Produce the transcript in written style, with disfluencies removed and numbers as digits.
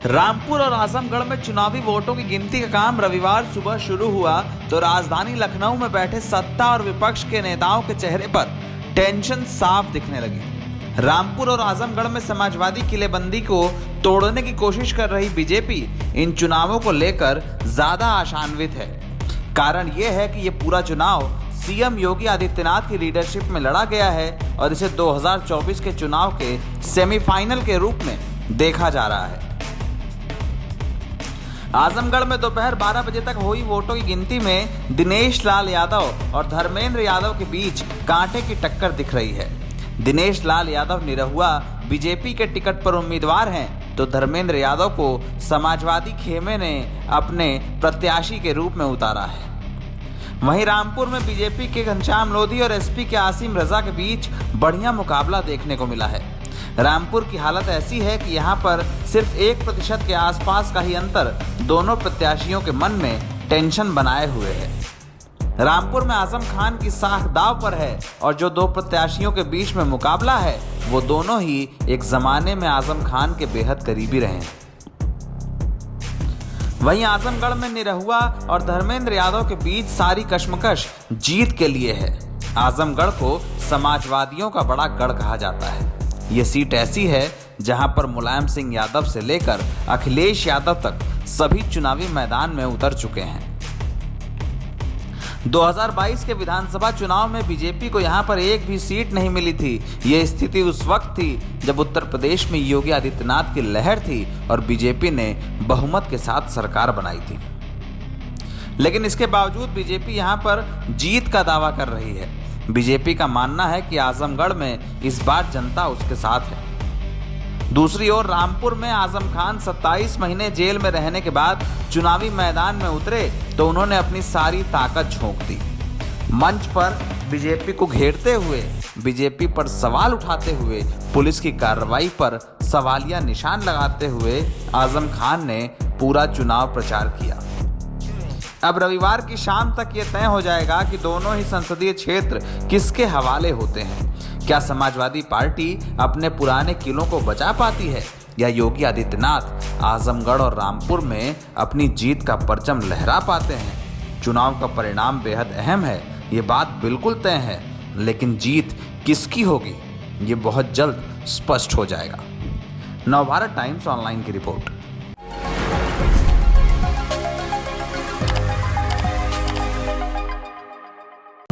रामपुर और आजमगढ़ में चुनावी वोटों की गिनती का काम रविवार सुबह शुरू हुआ तो राजधानी लखनऊ में बैठे सत्ता और विपक्ष के नेताओं के चेहरे पर टेंशन साफ दिखने लगी। रामपुर और आजमगढ़ में समाजवादी किलेबंदी को तोड़ने की कोशिश कर रही बीजेपी इन चुनावों को लेकर ज्यादा आशान्वित है। कारण यह है कि ये पूरा चुनाव सीएम योगी आदित्यनाथ की लीडरशिप में लड़ा गया है और इसे 2024 के चुनाव के सेमीफाइनल के रूप में देखा जा रहा है। आजमगढ़ में दोपहर 12 बजे तक हुई वोटों की गिनती में दिनेश लाल यादव और धर्मेंद्र यादव के बीच कांटे की टक्कर दिख रही है। दिनेश लाल यादव निरहुआ बीजेपी के टिकट पर उम्मीदवार हैं तो धर्मेंद्र यादव को समाजवादी खेमे ने अपने प्रत्याशी के रूप में उतारा है। वहीं रामपुर में बीजेपी के घनश्याम लोधी और एसपी के आसिम रजा के बीच बढ़िया मुकाबला देखने को मिला है। रामपुर की हालत ऐसी है कि यहां पर सिर्फ 1% के आसपास का ही अंतर दोनों प्रत्याशियों के मन में टेंशन बनाए हुए है। रामपुर में आजम खान की साख दांव पर है और जो दो प्रत्याशियों के बीच में मुकाबला है वो दोनों ही एक जमाने में आजम खान के बेहद करीबी रहे। वहीं आजमगढ़ में निरहुआ और धर्मेंद्र यादव के बीच सारी कश्मकश जीत के लिए है। आजमगढ़ को समाजवादियों का बड़ा गढ़ कहा जाता है। ये सीट ऐसी है जहां पर मुलायम सिंह यादव से लेकर अखिलेश यादव तक सभी चुनावी मैदान में उतर चुके हैं। 2022 के विधानसभा चुनाव में बीजेपी को यहां पर एक भी सीट नहीं मिली थी। ये स्थिति उस वक्त थी जब उत्तर प्रदेश में योगी आदित्यनाथ की लहर थी और बीजेपी ने बहुमत के साथ सरकार बनाई थी। लेकिन इसके बावजूद बीजेपी यहां पर जीत का दावा कर रही है। बीजेपी का मानना है कि आजमगढ़ में इस बार जनता उसके साथ है। दूसरी ओर रामपुर में आजम खान 27 महीने जेल में रहने के बाद चुनावी मैदान में उतरे तो उन्होंने अपनी सारी ताकत झोंक दी। मंच पर बीजेपी को घेरते हुए, बीजेपी पर सवाल उठाते हुए, पुलिस की कार्रवाई पर सवालिया निशान लगाते हुए आजम खान ने पूरा चुनाव प्रचार किया। अब रविवार की शाम तक ये तय हो जाएगा कि दोनों ही संसदीय क्षेत्र किसके हवाले होते हैं। क्या समाजवादी पार्टी अपने पुराने किलों को बचा पाती है या योगी आदित्यनाथ आजमगढ़ और रामपुर में अपनी जीत का परचम लहरा पाते हैं। चुनाव का परिणाम बेहद अहम है, ये बात बिल्कुल तय है, लेकिन जीत किसकी होगी ये बहुत जल्द स्पष्ट हो जाएगा। नवभारत टाइम्स ऑनलाइन की रिपोर्ट।